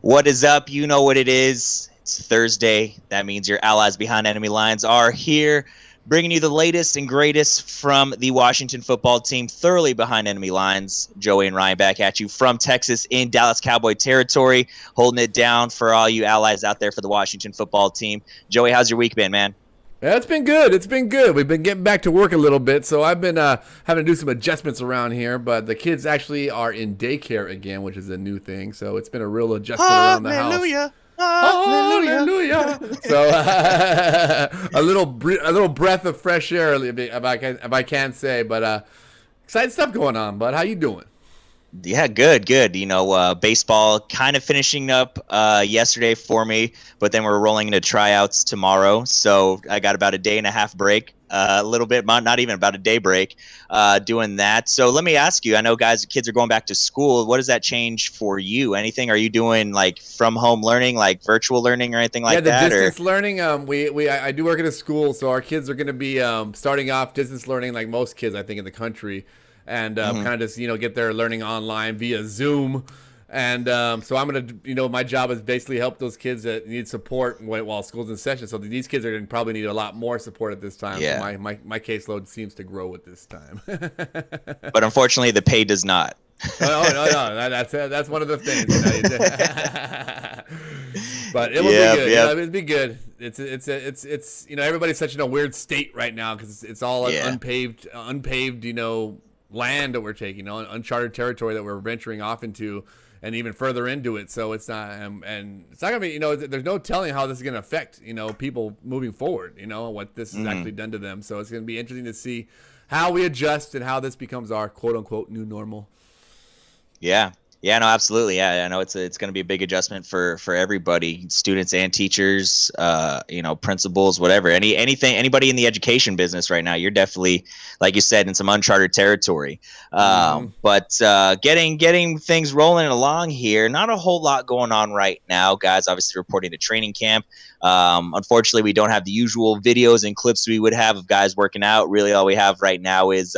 What is up? You know what it is. It's Thursday. That means your allies behind enemy lines are here, bringing you the latest and greatest from the Washington football team, thoroughly behind enemy lines. Joey and Ryan back at you from Texas in Dallas Cowboy territory, holding it down for all you allies out there for the Washington football team. Joey, how's your week been, man? Yeah, it's been good. It's been good. We've been getting back to work a little bit, so I've been having to do some adjustments around here. But the kids actually are in daycare again, which is a new thing. So it's been a real adjustment around the house. Hallelujah. Hallelujah! So a little breath of fresh air, if I can say. But exciting stuff going on. Bud, how you doing? Yeah, good. Baseball kind of finishing up yesterday for me, but then we're rolling into tryouts tomorrow. So I got about a day and a half break, a little bit, not even about a day break, doing that. So let me ask you, I know kids are going back to school. What does that change for you? Anything? Are you doing like from home learning, like virtual learning or anything like that? Yeah, the distance learning. I do work at a school, so our kids are going to be starting off distance learning like most kids, I think, in the country. And kind of just get their learning online via Zoom, and so I'm gonna my job is basically help those kids that need support while school's in session. So these kids are gonna probably need a lot more support at this time. Yeah. So my caseload seems to grow at this time. But unfortunately, the pay does not. No, that's one of the things. But it will be good. Yep. It'll be good. It's everybody's such in a weird state right now because it's all unpaved land that we're taking, uncharted territory that we're venturing off into, and even further into it. So it's not, and it's not gonna be, there's no telling how this is gonna affect, people moving forward. What this has actually done to them. So it's gonna be interesting to see how we adjust and how this becomes our quote unquote new normal. Yeah, no, absolutely. Yeah, I know it's going to be a big adjustment for everybody, students and teachers, principals, whatever. Anybody in the education business right now, you're definitely, like you said, in some uncharted territory. But getting things rolling along here. Not a whole lot going on right now, guys. Obviously, reporting to training camp. Unfortunately, we don't have the usual videos and clips we would have of guys working out. Really, all we have right now is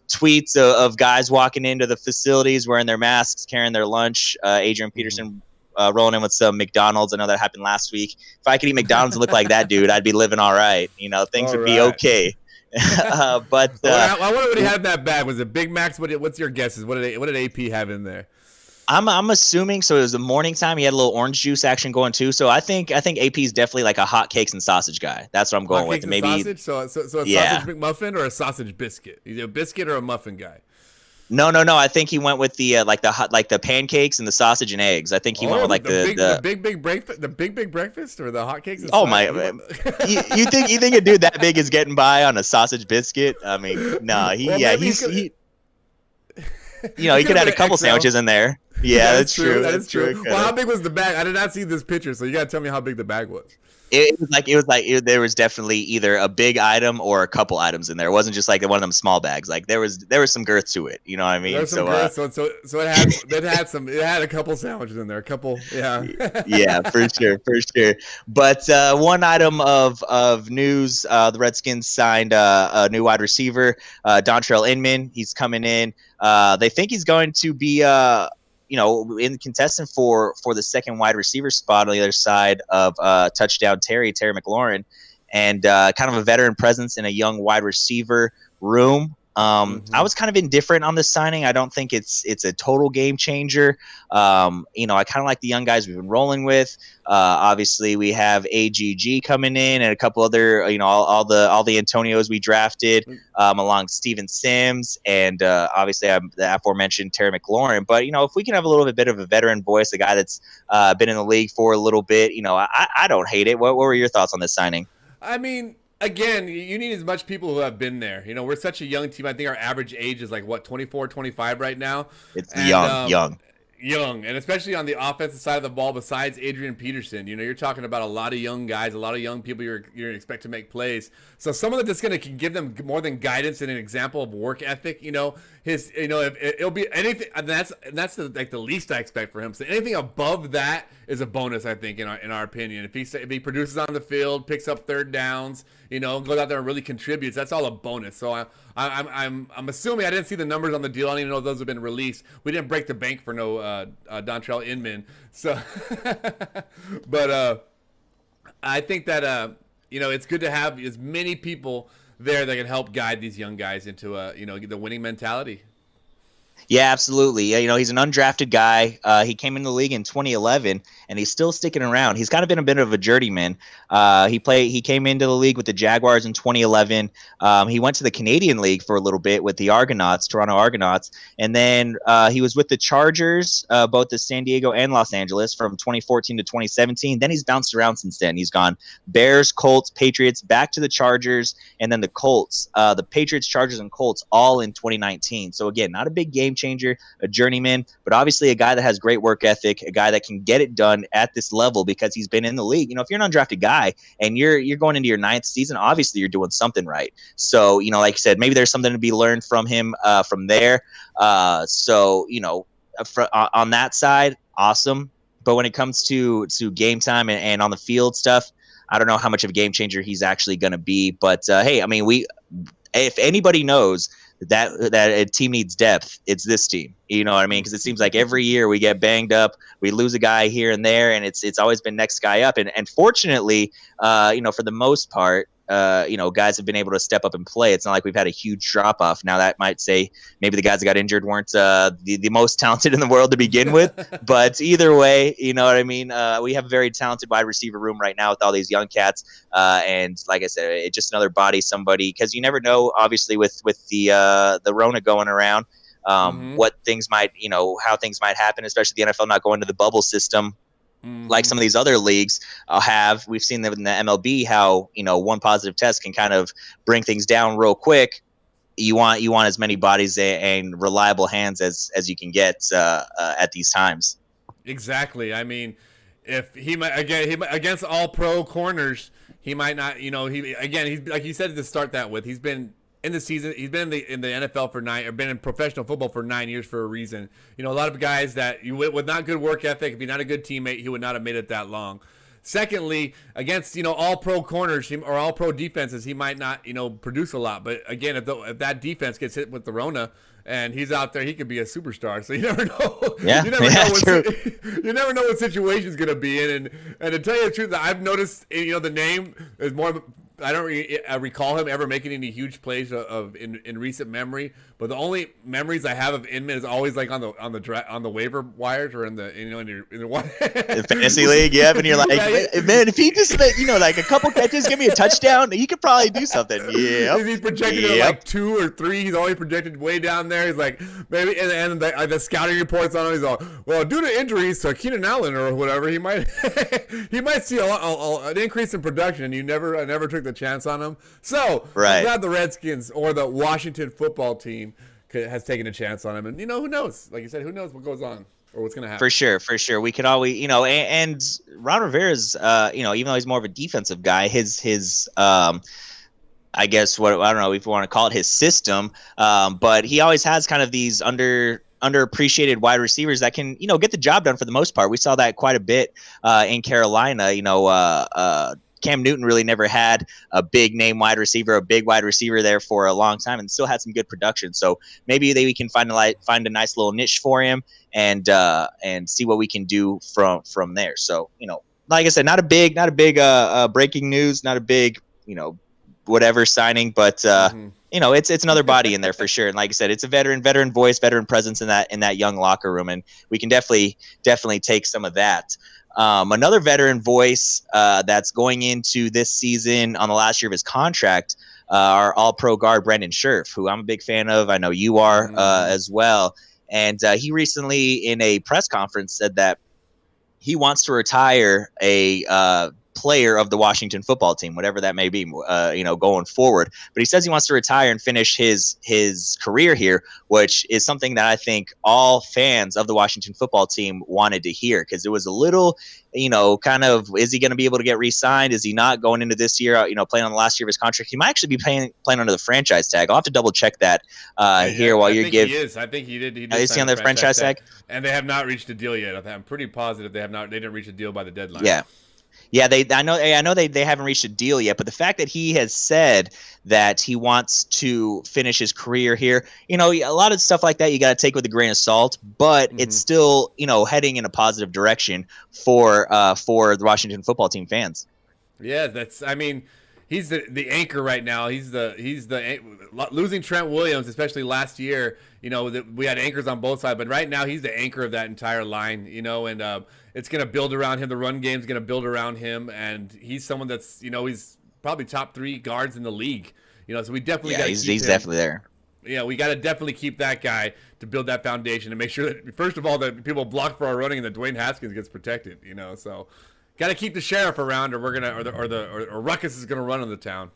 tweets of guys walking into the facilities wearing their masks, carrying their lunch. Adrian Peterson rolling in with some McDonald's. I know that happened last week. If I could eat McDonald's and look like that dude, I'd be living all right. Things would be okay. But I wonder what he had in that bag. Was it Big Macs? What's your guesses? What did AP have in there? I'm assuming so. It was the morning time. He had a little orange juice action going too. So I think AP is definitely like a hot cakes and sausage guy. That's what I'm going with. And maybe sausage. So a sausage McMuffin or a sausage biscuit. Either a biscuit or a muffin guy. No. I think he went with the the pancakes and the sausage and eggs. I think he went with like the big breakfast or the hotcakes. And oh my! you think a dude that big is getting by on a sausage biscuit? I mean, no. He could add a couple sandwiches in there. Yeah, that's true. That is true. Well, how big was the bag? I did not see this picture, so you gotta tell me how big the bag was. It was there was definitely either a big item or a couple items in there. It wasn't just like one of them small bags. Like there was some girth to it. You know what I mean? There was some girth. So it had a couple sandwiches in there. A couple, yeah. Yeah, for sure. But one item of news: the Redskins signed a new wide receiver, Dontrell Inman. He's coming in. They think he's going to be in contestant for the second wide receiver spot on the other side of touchdown Terry McLaurin, and kind of a veteran presence in a young wide receiver room. I was kind of indifferent on this signing. I don't think it's a total game changer. I kind of like the young guys we've been rolling with. Obviously, we have AGG coming in and a couple other, all the Antonios we drafted, along Steven Sims and obviously the aforementioned Terry McLaurin. But if we can have a little bit of a veteran voice, a guy that's been in the league for a little bit, I don't hate it. What were your thoughts on this signing? I mean, again, you need as much people who have been there. We're such a young team. I think our average age is like, 24, 25 right now. It's young. Young, and especially on the offensive side of the ball, besides Adrian Peterson, you're talking about a lot of young guys, a lot of young people you're expect to make plays. So someone that's going to give them more than guidance and an example of work ethic. his, if it'll be anything, and that's the least I expect for him. So anything above that is a bonus, I think, in our opinion. If he produces on the field, picks up third downs, goes out there and really contributes, that's all a bonus. So I'm assuming, I didn't see the numbers on the deal. I don't even know if those have been released. We didn't break the bank for no Dontrelle Inman. So, but I think that it's good to have as many people there that can help guide these young guys into the winning mentality. Yeah, absolutely. Yeah, he's an undrafted guy. He came in the league in 2011, and he's still sticking around. He's kind of been a bit of a journeyman. He came into the league with the Jaguars in 2011. He went to the Canadian League for a little bit with the Toronto Argonauts, and then he was with the Chargers, both the San Diego and Los Angeles, from 2014 to 2017. Then he's bounced around since then. He's gone Bears, Colts, Patriots, back to the Chargers, and then the Colts. The Patriots, Chargers, and Colts all in 2019. So again, not a big game changer, a journeyman, but obviously a guy that has great work ethic, a guy that can get it done at this level because he's been in the league. If you're an undrafted guy and you're going into your 9th season, obviously you're doing something right. So, like I said, maybe there's something to be learned from him from there. On that side, awesome. But when it comes to game time and on the field stuff, I don't know how much of a game changer he's actually going to be. But hey, I mean, if anybody knows that a team needs depth, it's this team. You know what I mean? Because it seems like every year we get banged up, we lose a guy here and there, and it's always been next guy up. And fortunately, for the most part, guys have been able to step up and play. It's not like we've had a huge drop off. Now that might say maybe the guys that got injured weren't the most talented in the world to begin with, but either way, you know what I mean? We have a very talented wide receiver room right now with all these young cats. And like I said, it's just another body, somebody, because you never know, obviously with the Rona going around, what things might, how things might happen, especially the NFL not going to the bubble system. Like some of these other leagues have. We've seen them in the MLB how one positive test can kind of bring things down real quick. You want as many bodies and reliable hands as you can get at these times. Exactly. I mean, if he might against all pro corners, he might not. He's like you said to start that with. He's been in the season. He's been in the NFL for 9, or been in professional football for 9 years for a reason. A lot of guys that with not good work ethic, if you're not a good teammate, he would not have made it that long. Secondly, against all pro corners or all pro defenses, he might not produce a lot. But again, if that defense gets hit with the Rona and he's out there, he could be a superstar. So you never know. Yeah, you never know what situation is going to be in. And to tell you the truth, I've noticed the name is more. I don't recall him ever making any huge plays in recent memory. But the only memories I have of Inman is always like on the waiver wires or in the the fantasy league. Yeah, and you're like, man, if he just like a couple catches, give me a touchdown, he could probably do something. Yeah, he's projected at like 2 or 3. He's always projected way down there. He's like maybe, and the scouting reports on him. He's all, well, due to injuries to Keenan Allen or whatever, he might see an increase in production. And I never took the chance on him. So I'm glad the Redskins or the Washington football team has taken a chance on him. And who knows? Like you said, who knows what goes on or what's going to happen. For sure. We could always, and Ron Rivera's, even though he's more of a defensive guy, his I guess I don't know if you want to call it his system, but he always has kind of these underappreciated wide receivers that can, get the job done for the most part. We saw that quite a bit in Carolina. Cam Newton really never had a big name wide receiver, a big wide receiver there for a long time, and still had some good production. So maybe we can find a nice little niche for him and see what we can do from there. So like I said, not a big breaking news, not a big whatever signing, but it's another body in there for sure. And like I said, it's a veteran voice, veteran presence in that young locker room, and we can definitely take some of that. Another veteran voice that's going into this season on the last year of his contract, our all-pro guard Brandon Scherff, who I'm a big fan of. I know you are as well. And he recently in a press conference said that he wants to retire a player of the Washington football team, whatever that may be, going forward. But he says he wants to retire and finish his career here, which is something that I think all fans of the Washington football team wanted to hear, because it was a little, kind of, is he going to be able to get re-signed? Is he not going into this year, playing on the last year of his contract? He might actually be playing under the franchise tag. I'll have to double check that here while you give. He is. I think he did. Is he on the franchise tag? And they have not reached a deal yet. I'm pretty positive they have not. They didn't reach a deal by the deadline. Yeah. Yeah, I know they haven't reached a deal yet, but the fact that he has said that he wants to finish his career here, a lot of stuff like that you got to take with a grain of salt, but it's still, heading in a positive direction for the Washington football team fans. Yeah, he's the anchor right now. He's the losing Trent Williams, especially last year. We had anchors on both sides, but right now he's the anchor of that entire line. And it's going to build around him. The run game's going to build around him, and he's someone that's he's probably top 3 guards in the league. So we definitely got to keep he's him. Definitely there. Yeah, we got to definitely keep that guy to build that foundation and make sure that, first of all, that people block for our running and that Dwayne Haskins gets protected. So. Got to keep the sheriff around, or we're gonna, or Ruckus is gonna run on the town.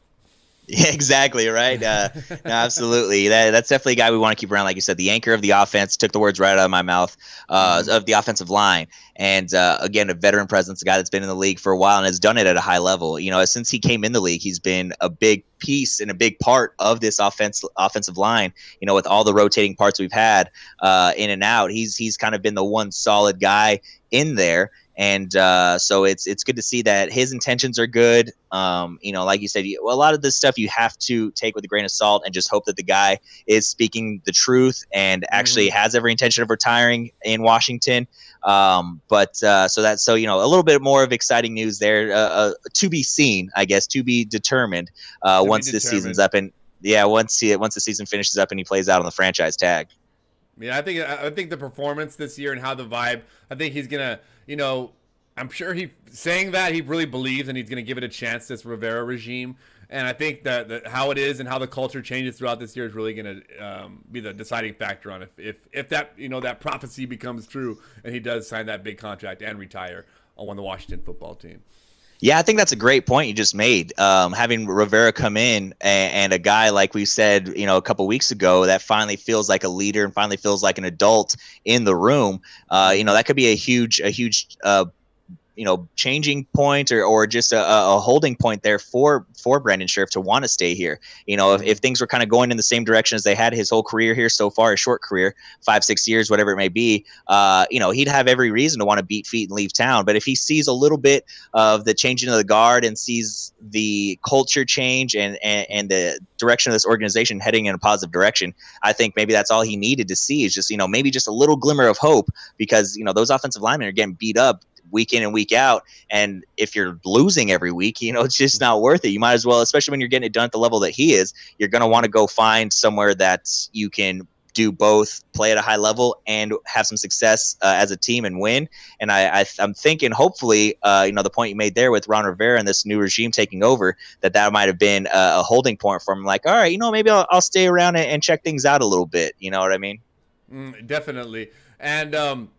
Yeah, exactly right. No, absolutely. That's definitely a guy we want to keep around. Like you said, the anchor of the offense. Took the words right out of my mouth. Of the offensive line, and again, a veteran presence, a guy that's been in the league for a while and has done it at a high level. Since he came in the league, he's been a big piece and a big part of this offensive line. With all the rotating parts we've had in and out, he's kind of been the one solid guy in there. And so it's good to see that his intentions are good. Like you said, a lot of this stuff you have to take with a grain of salt and just hope that the guy is speaking the truth and actually has every intention of retiring in Washington. But a little bit more of exciting news there, to be seen, I guess, to be determined once this season's up. And once the season finishes up and he plays out on the franchise tag. Yeah, I think the performance this year and how the vibe, I think he's gonna, I'm sure he saying that he really believes and he's gonna give it a chance, this Rivera regime. And I think that how it is and how the culture changes throughout this year is really gonna be the deciding factor on if that that prophecy becomes true and he does sign that big contract and retire on the Washington football team. Yeah, I think that's a great point you just made. Having Rivera come in and a guy, like we said, a couple weeks ago, that finally feels like a leader and finally feels like an adult in the room. That could be a huge changing point or just a holding point there for Brandon Scherff to want to stay here. If things were kind of going in the same direction as they had his whole career here so far, a short career, 5-6 years, whatever it may be, he'd have every reason to want to beat feet and leave town. But if he sees a little bit of the changing of the guard and sees the culture change and the direction of this organization heading in a positive direction, I think maybe that's all he needed to see is just, maybe just a little glimmer of hope, because, those offensive linemen are getting beat up week in and week out, and if you're losing every week, it's just not worth it. You might as well, especially when you're getting it done at the level that he is, you're going to want to go find somewhere that you can do both, play at a high level and have some success as a team and win. And I'm thinking, hopefully, the point you made there with Ron Rivera and this new regime taking over, that might have been a holding point for him. Like, all right, maybe I'll stay around and check things out a little bit. You know what I mean? Definitely. And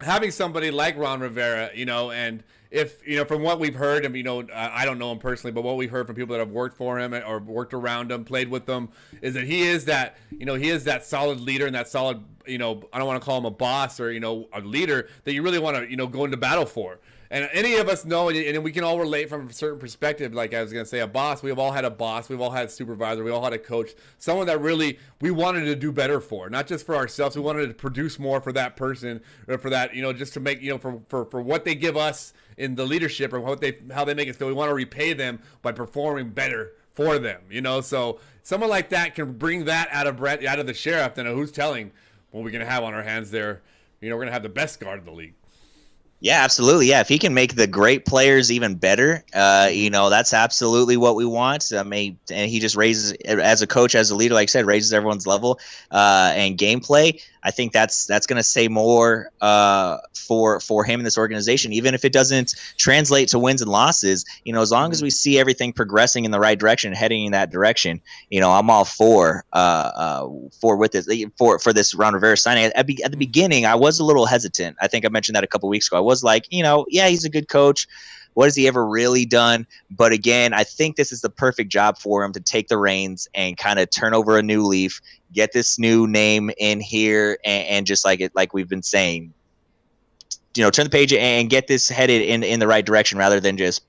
having somebody like Ron Rivera, and if, from what we've heard, I don't know him personally, but what we've heard from people that have worked for him or worked around him, played with him, is that he is that, he is that solid leader and that solid, I don't want to call him a boss or, a leader that you really want to, go into battle for. And any of us know, and we can all relate from a certain perspective. Like I was going to say, a boss, we've all had a boss, we've all had a supervisor, we all had a coach, someone that really we wanted to do better for, not just for ourselves. We wanted to produce more for that person, or for that, just to make, for what they give us in the leadership, or how they make us feel. We want to repay them by performing better for them, So someone like that can bring that out of the sheriff. Then who's telling what we're going to have on our hands there? We're going to have the best guard in the league. Yeah, absolutely. Yeah, if he can make the great players even better, that's absolutely what we want. And he just raises, as a coach, as a leader, like I said, raises everyone's level and gameplay. I think that's going to say more for him in this organization, even if it doesn't translate to wins and losses. As long as we see everything progressing in the right direction, heading in that direction, I'm all for this Ron Rivera signing. At the beginning, I was a little hesitant. I think I mentioned that a couple weeks ago. I was like, yeah, he's a good coach, What has he ever really done? But again, I think this is the perfect job for him to take the reins and kind of turn over a new leaf, get this new name in here, and just like we've been saying, turn the page and get this headed in the right direction rather than just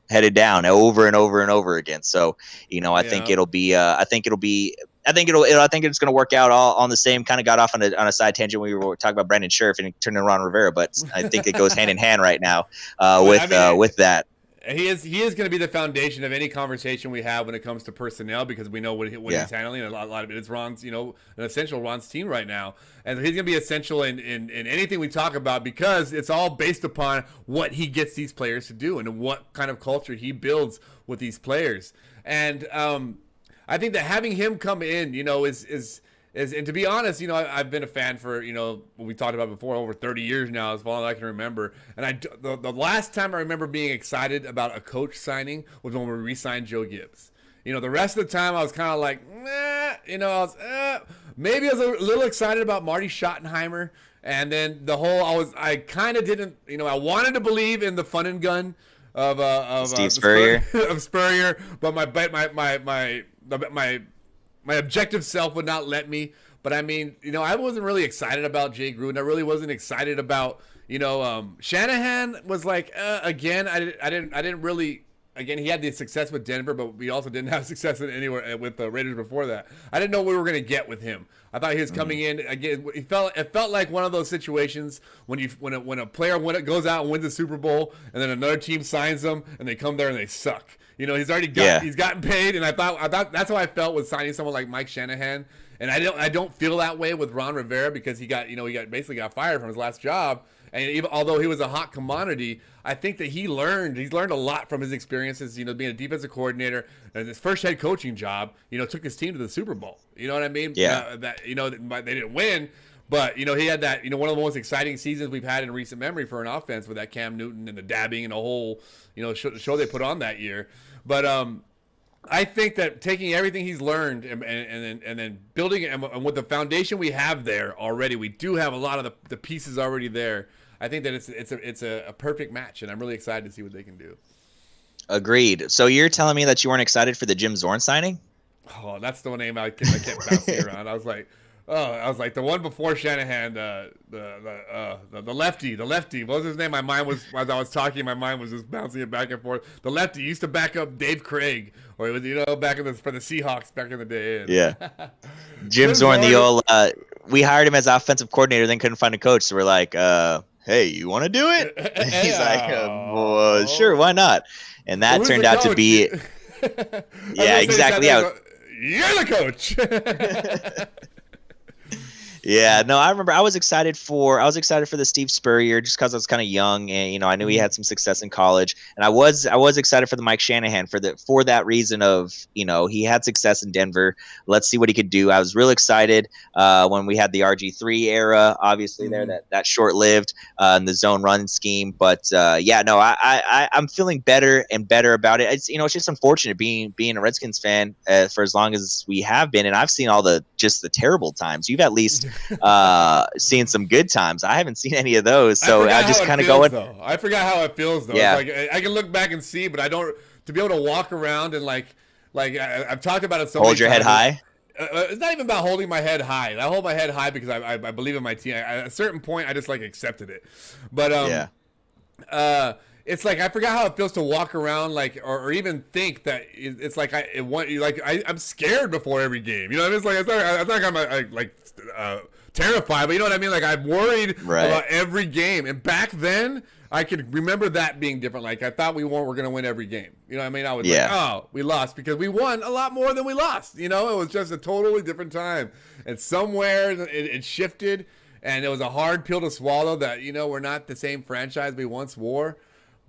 headed down over and over and over again. So, I think it'll be, I think it's going to work out all on the same. Kind of got off on a side tangent when we were talking about Brandon Scherff and turning around Rivera, but I think it goes hand in hand right now with that. He is going to be the foundation of any conversation we have when it comes to personnel, because we know what he's handling. A lot of it is Ron's, an essential Ron's team right now, and he's going to be essential in anything we talk about, because it's all based upon what he gets these players to do and what kind of culture he builds with these players. And I think that having him come in, is and to be honest, I've been a fan for, what we talked about before, over 30 years now, as long as I can remember. And the last time I remember being excited about a coach signing was when we re-signed Joe Gibbs. The rest of the time I was kind of like, maybe I was a little excited about Marty Schottenheimer. And then I kind of didn't, I wanted to believe in the fun and gun of Steve Spurrier. Of Spurrier, but my objective self would not let me. But I mean, I wasn't really excited about Jay Gruden. I really wasn't excited about, Shanahan was like, again, I didn't really, again, he had the success with Denver, but we also didn't have success anywhere with the Raiders before that. I didn't know what we were going to get with him. I thought he was coming in again. It felt like one of those situations when a player goes out and wins a Super Bowl, and then another team signs them and they come there and they suck. He's already he's gotten paid, and I thought that's how I felt with signing someone like Mike Shanahan. And I don't feel that way with Ron Rivera, because he basically got fired from his last job. And even although he was a hot commodity, I think that he's learned a lot from his experiences, being a defensive coordinator, and his first head coaching job, took his team to the Super Bowl. You know what I mean? Yeah. They didn't win, but, he had that, one of the most exciting seasons we've had in recent memory for an offense, with that Cam Newton and the dabbing and the whole, show they put on that year. But I think that taking everything he's learned and then building it, and with the foundation we have there already, we do have a lot of the pieces already there. I think that it's a perfect match, and I'm really excited to see what they can do. Agreed. So you're telling me that you weren't excited for the Jim Zorn signing? Oh, that's the name I kept bouncing around. I was like the one before Shanahan, the lefty. What was his name? My mind was, as I was talking, my mind was just bouncing it back and forth. The lefty used to back up Dave Craig, or it was back for the Seahawks back in the day. And yeah. Jim Zorn, the old we hired him as offensive coordinator, then couldn't find a coach, so we're like, hey, you want to do it? And he's like, well, sure, why not? And that turned out to be yeah, exactly. Yeah. You're the coach. Yeah, no, I remember I was excited for the Steve Spurrier, just because I was kind of young, and I knew he had some success in college, and I was excited for the Mike Shanahan for that reason of he had success in Denver. Let's see what he could do. I was real excited when we had the RG3 era, obviously there that short lived in the zone run scheme, but I'm feeling better and better about it. It's it's just unfortunate being a Redskins fan for as long as we have been, and I've seen all the terrible times. You've at least seeing some good times. I haven't seen any of those, so I just kind of going. I forgot how it feels though. Yeah. It's like I can look back and see, but I don't. To be able to walk around and like I've talked about it so hold your head high. It's not even about holding my head high. I hold my head high because I believe in my team. At a certain point, I just accepted it. But it's like I forgot how it feels to walk around or even think that it's like I'm scared before every game. You know what I mean? It's like it's not I'm terrified, but you know what I mean? Like I'm worried about every game. And back then, I could remember that being different. Like I thought we were going to win every game. You know what I mean? I was like, oh, we lost because we won a lot more than we lost. It was just a totally different time. And somewhere it shifted, and it was a hard pill to swallow that we're not the same franchise we once were.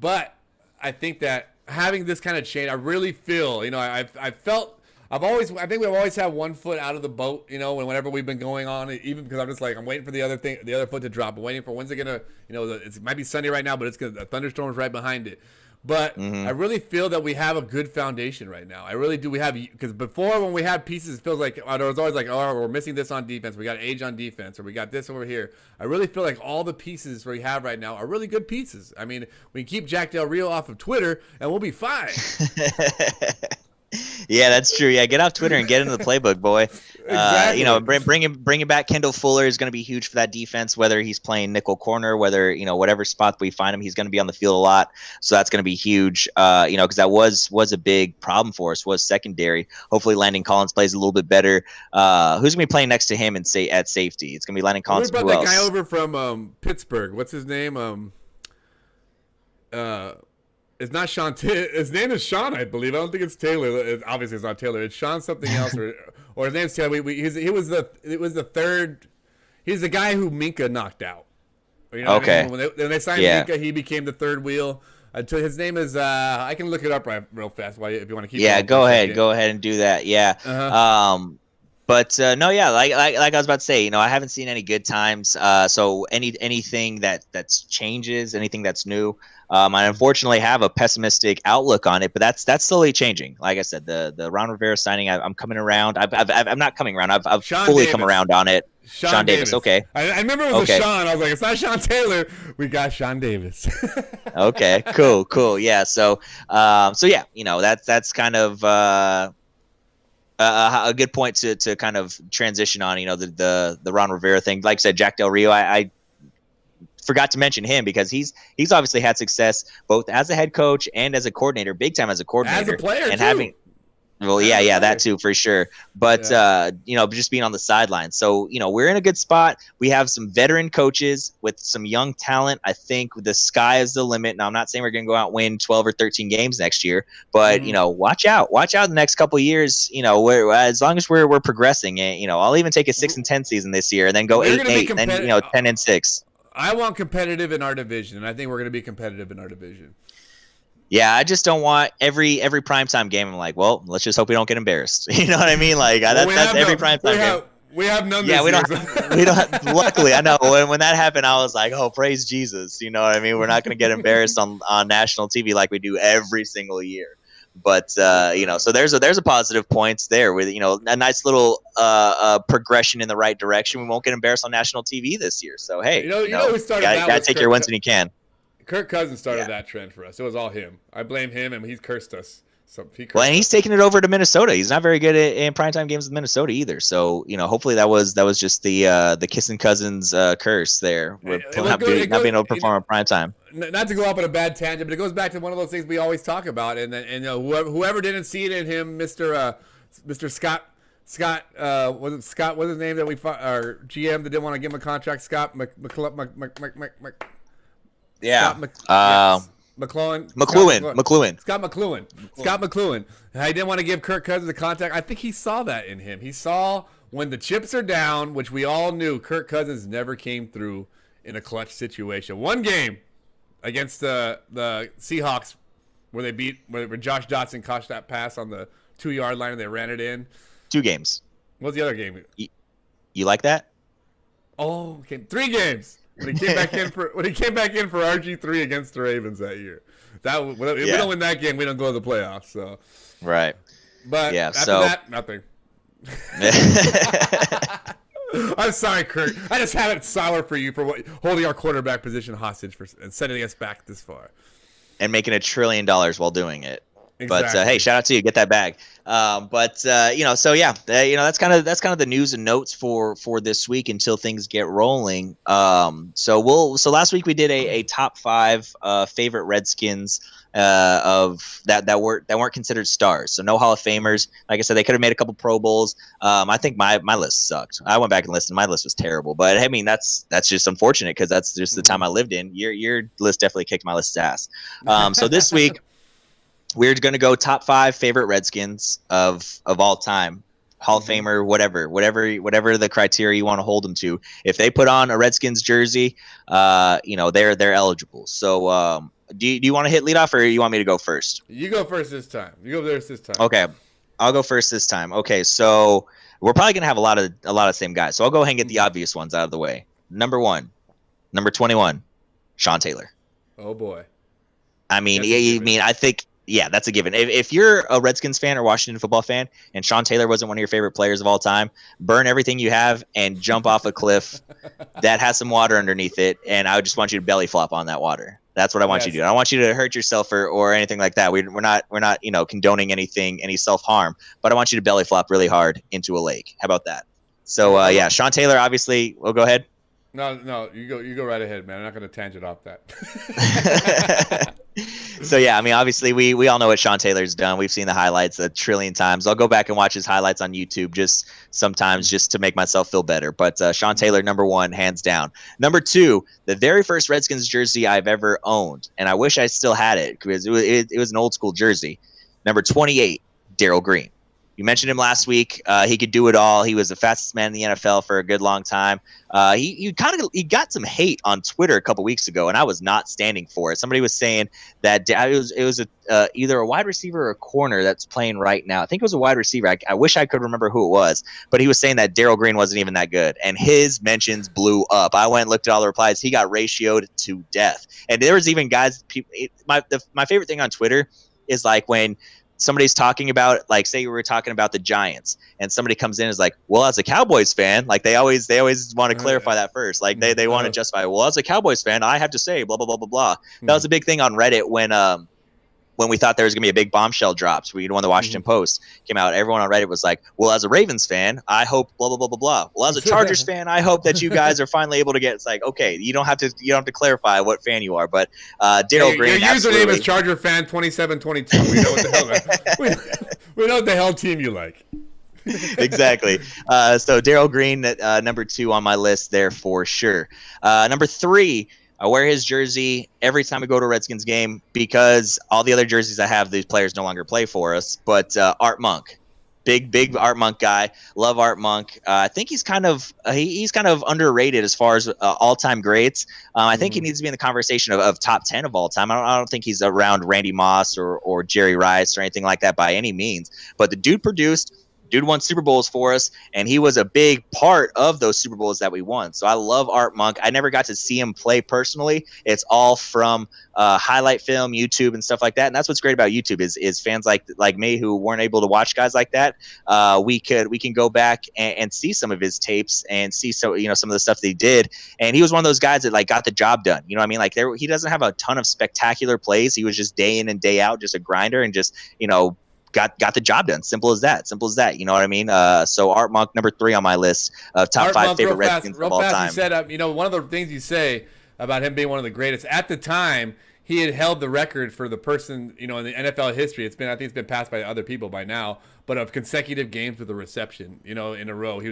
But I think that having this kind of change, I really feel, I think we've always had one foot out of the boat, whenever we've been going on, even because I'm just like, I'm waiting for the other foot to drop. I'm waiting for when's it going to, it might be sunny right now, but the thunderstorm's right behind it. But Mm-hmm. I really feel that we have a good foundation right now. I really do. We have, because before when we had pieces, it feels like there was always like, oh, we're missing this on defense. We got age on defense, or we got this over here. I really feel like all the pieces we have right now are really good pieces. I mean, we can keep Jack Del Rio off of Twitter, and we'll be fine. Yeah, that's true. Yeah, get off Twitter and get into the playbook, boy. Exactly. You know, bringing back Kendall Fuller is going to be huge for that defense. Whether he's playing nickel corner, whether whatever spot we find him, he's going to be on the field a lot. So that's going to be huge. Because that was a big problem for us, was secondary. Hopefully, Landon Collins plays a little bit better. Who's going to be playing next to him and say at safety? It's going to be Landon Collins. What about that guy over from Pittsburgh? What's his name? It's not Sean. His name is Sean, I believe. I don't think it's Taylor. Obviously, it's not Taylor. It's Sean something else, or his name's Taylor. It was the third. He's the guy who Minka knocked out. You know Okay. what I mean? When they signed Minka, he became the third wheel. His name is. I can look it up real fast. If you want to keep. Yeah, go ahead and do that. Yeah. Uh-huh. But no, yeah, like I was about to say, I haven't seen any good times. So anything that's changes, anything that's new, I unfortunately have a pessimistic outlook on it. But that's slowly changing. Like I said, the Ron Rivera signing, I'm coming around. I'm not coming around. I've fully come around on it. Sean Davis. Okay. I remember it was a Sean. I was like, it's not Sean Taylor. We got Sean Davis. Okay. Cool. Yeah. So yeah, that's kind of. A good point to kind of transition on, the Ron Rivera thing. Like I said, Jack Del Rio, I forgot to mention him because he's obviously had success both as a head coach and as a coordinator, big time as a coordinator, as a player and too. Yeah, that too for sure. But just being on the sidelines. So we're in a good spot. We have some veteran coaches with some young talent. I think the sky is the limit. Now I'm not saying we're going to go out and win 12 or 13 games next year, but watch out the next couple of years. As long as we're progressing, I'll even take a 6-10 season this year and then go 8-8, then 10-6. I want competitive in our division, and I think we're going to be competitive in our division. Yeah, I just don't want every primetime game. I'm like, well, let's just hope we don't get embarrassed. You know what I mean? Like that's every primetime game. We have none. Yeah, we don't. We don't. Luckily, I know when that happened, I was like, oh, praise Jesus. You know what I mean? We're not going to get embarrassed on national TV like we do every single year. But so there's a positive points there with a nice little progression in the right direction. We won't get embarrassed on national TV this year. So hey, we started. Gotta take your wins when you can. Kirk Cousins started that trend for us. It was all him. I blame him, and he's cursed us. And he's taking it over to Minnesota. He's not very good in primetime games with Minnesota either. So hopefully that was just the kissing Cousins curse there, with not being able to perform in primetime. Not to go off on a bad tangent, but it goes back to one of those things we always talk about. And whoever didn't see it in him, Mr. Scott. Was it Scott? What's his name that we fought? Our GM that didn't want to give him a contract. Scott Yeah. McLuhan. Scott McLuhan. I didn't want to give Kirk Cousins a contract. I think he saw that in him. He saw when the chips are down, which we all knew Kirk Cousins never came through in a clutch situation. One game against the Seahawks where Josh Dotson caught that pass on the 2-yard line and they ran it in. 2 games. What's the other game? You like that? Oh, okay. 3 games. When he came back in for RG3 against the Ravens that year, if we don't win that game, we don't go to the playoffs. So, right. But after that, nothing. I'm sorry, Kirk. I just have it sour for you for holding our quarterback position hostage and sending us back this far, and making $1 trillion while doing it. Exactly. But hey, shout out to you, get that bag. So yeah, that's kind of the news and notes for this week until things get rolling. So last week we did a top 5 favorite Redskins of that weren't considered stars. So no Hall of Famers. Like I said, they could have made a couple Pro Bowls. I think my list sucked. I went back and listened. My list was terrible. But I mean, that's just unfortunate because that's just the time I lived in. Your list definitely kicked my list's ass. So this week. We're going to go top 5 favorite Redskins of all time, Hall of Famer, whatever the criteria you want to hold them to. If they put on a Redskins jersey, they're eligible. So do you want to hit leadoff or you want me to go first? You go first this time. Okay, I'll go first this time. Okay, so we're probably going to have a lot of same guys. So I'll go ahead and get the obvious ones out of the way. Number 1, number 21, Sean Taylor. Oh boy. I mean, I think, yeah, that's a given. If you're a Redskins fan or Washington football fan, and Sean Taylor wasn't one of your favorite players of all time, burn everything you have and jump off a cliff that has some water underneath it, and I would just want you to belly flop on that water. That's what I want you to do. I don't want you to hurt yourself or anything like that. We're not condoning anything, any self harm, but I want you to belly flop really hard into a lake. How about that? So yeah, Sean Taylor, obviously. Well, go ahead. No, you go right ahead, man. I'm not going to tangent off that. So yeah, I mean, obviously we all know what Sean Taylor's done. We've seen the highlights a trillion times. I'll go back and watch his highlights on YouTube just sometimes just to make myself feel better. But Sean Taylor, number one, hands down. Number two, the very first Redskins jersey I've ever owned, and I wish I still had it because it was an old school jersey. Number 28, Darrell Green. You mentioned him last week. He could do it all. He was the fastest man in the NFL for a good long time. He got some hate on Twitter a couple weeks ago, and I was not standing for it. Somebody was saying that it was either a wide receiver or a corner that's playing right now. I think it was a wide receiver. I wish I could remember who it was, but he was saying that Darrell Green wasn't even that good, and his mentions blew up. I went and looked at all the replies. He got ratioed to death, and there was even guys. My favorite thing on Twitter is like when somebody's talking about, like, say we were talking about the Giants and somebody comes in and is like, well, as a Cowboys fan, like they always want to clarify that first. Like they want to justify, well, as a Cowboys fan, I have to say blah, blah, blah, blah, blah. That was a big thing on Reddit when we thought there was going to be a big bombshell drops. When the Washington Post came out, everyone on Reddit was like, well, as a Ravens fan, I hope blah, blah, blah, blah, blah. Well, as a Chargers fan, I hope that you guys are finally able to get, it's like, okay, you don't have to clarify what fan you are, but Darrell Green. Your username is Charger fan 2722. We know what the hell we know what the hell team you like. Exactly. So Darrell Green, number 2 on my list there for sure. Number 3, I wear his jersey every time I go to a Redskins game because all the other jerseys I have, these players no longer play for us. But Art Monk, big Art Monk guy. Love Art Monk. I think he's kind of underrated as far as all-time greats. I think he needs to be in the conversation of top 10 of all time. I don't think he's around Randy Moss or Jerry Rice or anything like that by any means. But the dude produced. Dude won Super Bowls for us, and he was a big part of those Super Bowls that we won. So I love Art Monk. I never got to see him play personally. It's all from highlight film, YouTube, and stuff like that. And that's what's great about YouTube is fans like me who weren't able to watch guys like that. We can go back and see some of his tapes and see some of the stuff that he did. And he was one of those guys that like got the job done. You know what I mean? Like he doesn't have a ton of spectacular plays. He was just day in and day out, just a grinder and just got the job done. Simple as that. You know what I mean? So Art Monk, number 3 on my list of top 5 favorite Redskins of all time. You said, one of the things you say about him being one of the greatest at the time, he had held the record for the person, in the NFL history. I think it's been passed by other people by now, but of consecutive games with a reception, in a row.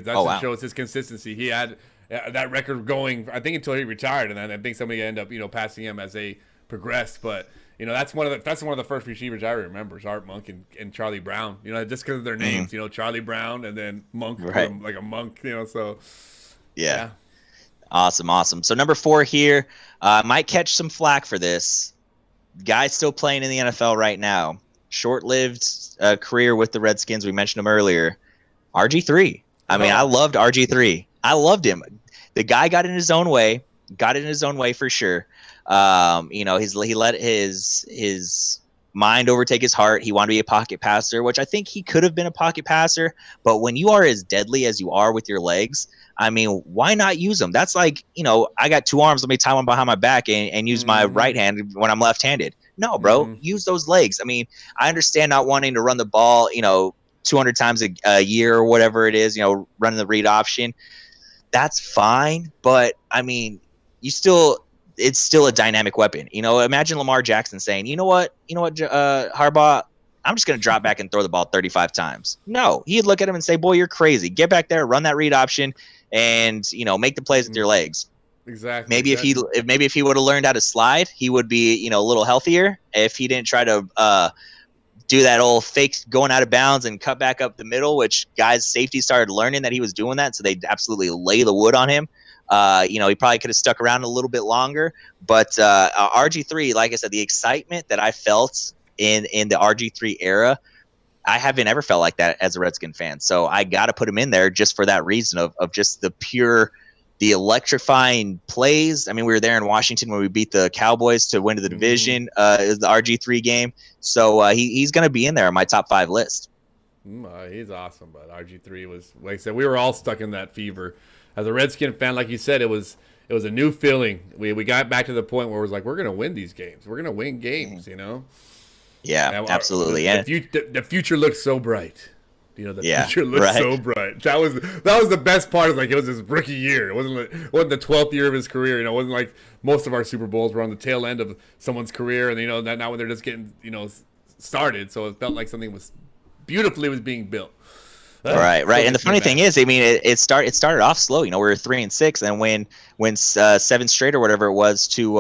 Shows his consistency. He had that record going, I think, until he retired, and then I think somebody ended up, passing him as they progressed, but. That's one of the first receivers I remember is Art Monk and Charlie Brown. Just because of their names. Charlie Brown and then Monk, right. Like a monk. So yeah. Awesome. So number 4 here, might catch some flack for this. Guy still playing in the NFL right now. Short-lived career with the Redskins. We mentioned him earlier. RG3. I mean, I loved RG3. I loved him. The guy got in his own way. For sure. He let his mind overtake his heart. He wanted to be a pocket passer, which I think he could have been a pocket passer. But when you are as deadly as you are with your legs, I mean, why not use them? That's like, I got 2 arms. Let me tie one behind my back and use my right hand when I'm left-handed. No, bro, use those legs. I mean, I understand not wanting to run the ball, 200 times a year or whatever it is, running the read option. That's fine. But I mean, it's still a dynamic weapon. Imagine Lamar Jackson saying, you know what, Harbaugh, I'm just going to drop back and throw the ball 35 times. No, he'd look at him and say, boy, you're crazy. Get back there, run that read option, and, make the plays with your legs. Exactly. Maybe if he would have learned how to slide, he would be, a little healthier. If he didn't try to do that old fake going out of bounds and cut back up the middle, which guys' safety started learning that he was doing that, so they absolutely lay the wood on him. He probably could have stuck around a little bit longer, but RG3, like I said, the excitement that I felt in the RG3 era, I haven't ever felt like that as a Redskin fan. So I got to put him in there just for that reason of just the pure the electrifying plays. I mean, we were there in Washington when we beat the Cowboys to win the division. Is the RG3 game, so he's going to be in there on my top 5 list. He's awesome, but RG3 was, like I said, we were all stuck in that fever. As a Redskin fan, like you said, it was a new feeling. We got back to the point where it was like, we're going to win these games. We're going to win games, you know? Yeah, absolutely. The future looks so bright. You know, the future looks so bright. That was the best part. Is like it was his rookie year. It wasn't the 12th year of his career. You know, it wasn't like most of our Super Bowls were on the tail end of someone's career, and you know now when they're just getting started. So it felt like something was being built. Right. And the funny thing is, I mean, it started off slow. You know, we were 3-6, and when 7 straight or whatever it was to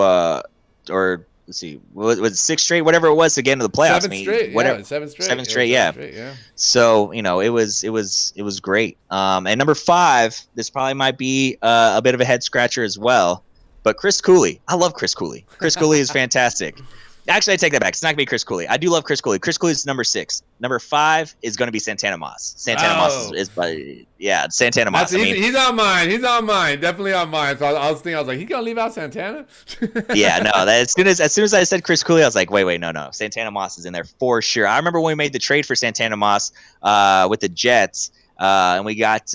or let's see, was it 6 straight, whatever it was to get into the playoffs. 7 straight. Yeah. So it was great. And number 5, this probably might be a bit of a head scratcher as well, but Chris Cooley. I love Chris Cooley. Chris Cooley is fantastic. Actually, I take that back. It's not going to be Chris Cooley. I do love Chris Cooley. Chris Cooley is number 6. Number 5 is going to be Santana Moss. Santana Moss is Santana Moss. He's on mine. He's on mine. Definitely on mine. So I was like, he's going to leave out Santana? Yeah, no. As soon as I said Chris Cooley, I was like, wait, no. Santana Moss is in there for sure. I remember when we made the trade for Santana Moss with the Jets. And we got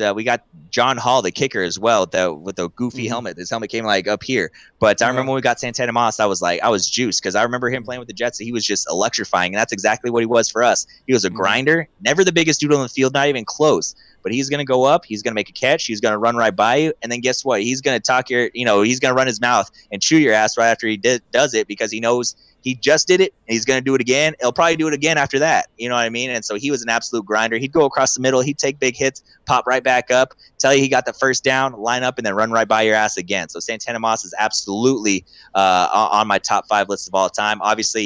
John Hall, the kicker, as well, with the goofy helmet. His helmet came like up here. But I remember when we got Santana Moss, I was juiced because I remember him playing with the Jets. He was just electrifying, and that's exactly what he was for us. He was a grinder, never the biggest dude on the field, not even close. But he's going to go up, he's going to make a catch, he's going to run right by you, and then guess what? He's going to he's going to run his mouth and chew your ass right after he does it because he knows he just did it, and he's going to do it again. He'll probably do it again after that. You know what I mean? And so he was an absolute grinder. He'd go across the middle. He'd take big hits, pop right back up, tell you he got the first down, line up, and then run right by your ass again. So Santana Moss is absolutely on my top 5 list of all time. Obviously,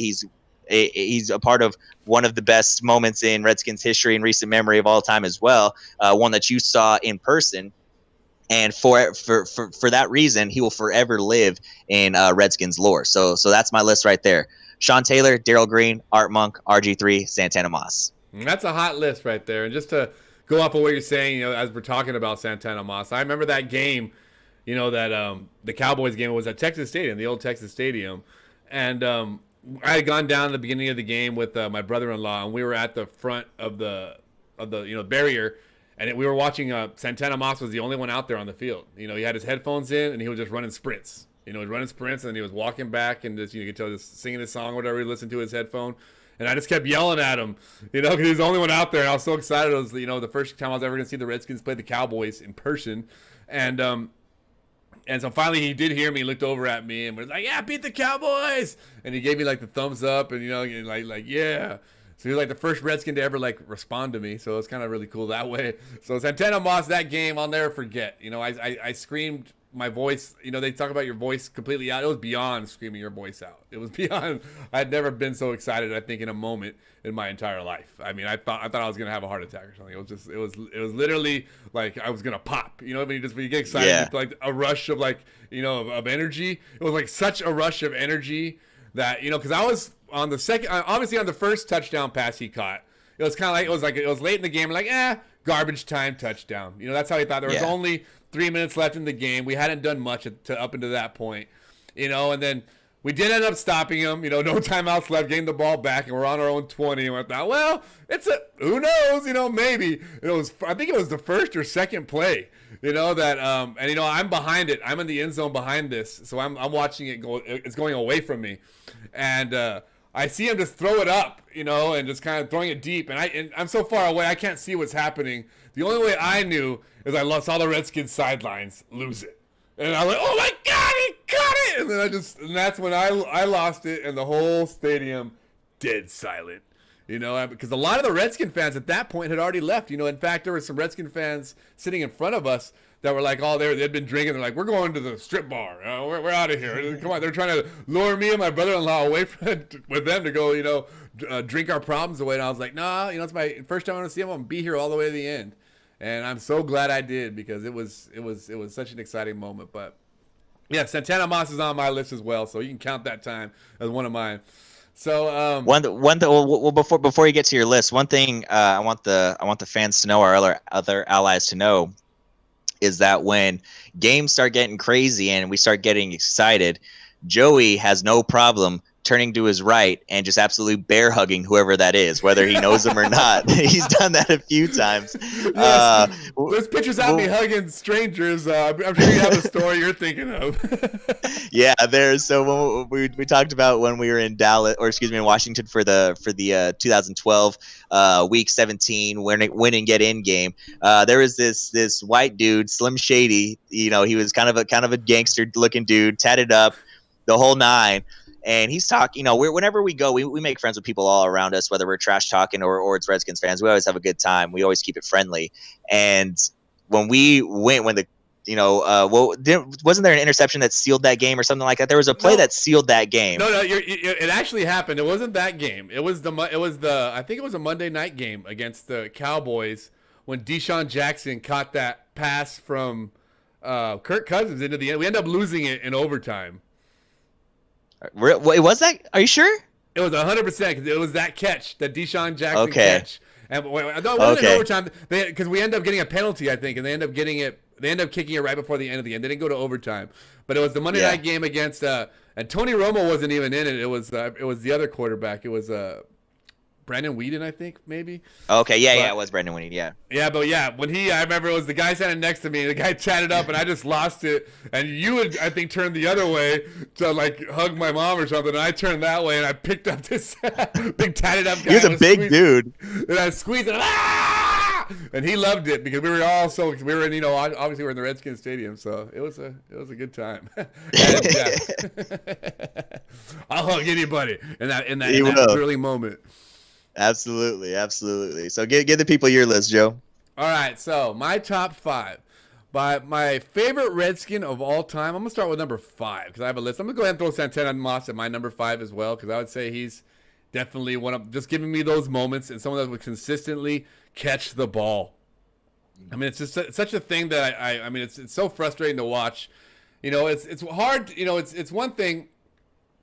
he's a part of one of the best moments in Redskins history and recent memory of all time as well, one that you saw in person. And for that reason, he will forever live in Redskins lore. So that's my list right there. Sean Taylor, Darrell Green, Art Monk, RG3, Santana Moss. That's a hot list right there. And just to go off of what you're saying, as we're talking about Santana Moss, I remember that game, that the Cowboys game was at Texas Stadium, the old Texas Stadium. And I had gone down at the beginning of the game with my brother-in-law, and we were at the front of the barrier. And we were watching Santana Moss was the only one out there on the field. He had his headphones in, and he was just running sprints. He was running sprints, and then he was walking back and just, you could tell, just singing his song or whatever he listened to his headphone. And I just kept yelling at him, because he was the only one out there. And I was so excited. It was, the first time I was ever going to see the Redskins play the Cowboys in person. And so finally he did hear me, he looked over at me, and was like, yeah, beat the Cowboys. And he gave me, like, the thumbs up, and, like yeah. So he was like the first Redskin to ever respond to me. So it's kind of really cool that way. So Santana Moss, that game, I'll never forget. I screamed my voice. They talk about your voice completely out. It was beyond screaming your voice out. It was beyond. I had never been so excited, I think, in a moment in my entire life. I mean, I thought I was gonna have a heart attack or something. It was literally like I was gonna pop. When you get excited, it's like a rush of of energy. It was like such a rush of energy that because I was on the second, obviously on the first touchdown pass he caught, it was kind of it was late in the game, garbage time touchdown. That's how he thought. There was only 3 minutes left in the game. We hadn't done much up until that point, and then we did end up stopping him. No timeouts left, getting the ball back, and we're on our own 20. And I thought, well, who knows, maybe. I think it was the first or second play, I'm behind it. I'm in the end zone behind this, so I'm watching it go. It's going away from me, and I see him just throw it up, and just kind of throwing it deep. And I'm so far away, I can't see what's happening. The only way I knew is I saw the Redskins sidelines lose it. And I was like, oh my God, he caught it! And then and that's when I lost it, and the whole stadium dead silent. Because a lot of the Redskin fans at that point had already left. In fact, there were some Redskin fans sitting in front of us that were like, they'd been drinking. They're like, we're going to the strip bar. We're out of here. Come on. They're trying to lure me and my brother-in-law away with them to go, drink our problems away. And I was like, nah, it's my first time I'm going to see them. I'm going to be here all the way to the end. And I'm so glad I did, because it was such an exciting moment. But yeah, Santana Moss is on my list as well, so you can count that time as one of mine. So before you get to your list, one thing I want the fans to know, our other allies to know, is that when games start getting crazy and we start getting excited, Joey has no problem turning to his right and just absolutely bear hugging whoever that is, whether he knows them or not. He's done that a few times. Yes, there's pictures of me hugging strangers. I'm sure you have a story you're thinking of. Yeah, there's so when we talked about when we were in Dallas, or excuse me, in Washington for the 2012 Week 17 win and get in game. There was this white dude, Slim Shady. You know, he was kind of a gangster looking dude, tatted up, the whole nine. And he's talking, you know, whenever we go, we make friends with people all around us, whether we're trash talking or it's Redskins fans. We always have a good time. We always keep it friendly. And when we went, wasn't there an interception that sealed that game or something like that? There was a play that sealed that game. No, it actually happened. It wasn't that game. It was I think it was a Monday night game against the Cowboys when Deshaun Jackson caught that pass from Kirk Cousins into the end. We ended up losing it in overtime. Wait, was that? Are you sure? It was 100% because it was that catch, that Deshaun Jackson catch. And no, it wasn't in overtime because we ended up getting a penalty, I think, and they ended up getting it. They ended up kicking it right before the end of the end. They didn't go to overtime, but it was the Monday night game against and Tony Romo wasn't even in it. It was the other quarterback. It was Brandon Weeden, I think, maybe. Okay, yeah, it was Brandon Weeden, yeah. Yeah, but yeah, I remember it was the guy standing next to me, and the guy chatted up, and I just lost it, and you had, I think, turned the other way to, like, hug my mom or something, and I turned that way, and I picked up this big tatted up guy. He was a big dude. And I squeezed it, and he loved it, because we were in, you know, obviously we're in the Redskins Stadium, so it was a good time. I'll hug anybody in that early moment. Absolutely. So give the people your list, Joe. All right, so my top 5. My favorite Redskin of all time, I'm going to start with number 5 because I have a list. I'm going to go ahead and throw Santana Moss at my number 5 as well because I would say he's definitely one of just giving me those moments and someone that would consistently catch the ball. I mean, it's just such a thing that I mean, it's so frustrating to watch. You know, it's hard. You know, it's one thing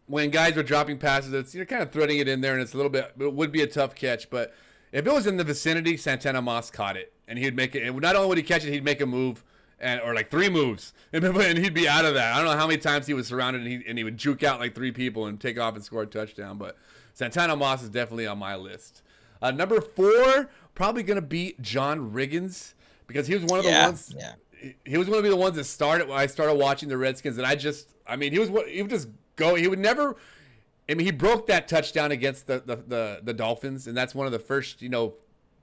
when guys are dropping passes, it's you're kind of threading it in there, and it's a little bit. It would be a tough catch, but if it was in the vicinity, Santana Moss caught it, and he'd make it. And not only would he catch it, he'd make a move, or like 3 moves, and he'd be out of that. I don't know how many times he was surrounded, and he would juke out like 3 people and take off and score a touchdown. But Santana Moss is definitely on my list. Number 4, probably gonna be John Riggins because he was one of the ones. Yeah. He was going to be the ones that started when I started watching the Redskins, and he would just go. He would never. I mean, he broke that touchdown against the Dolphins, and that's one of the first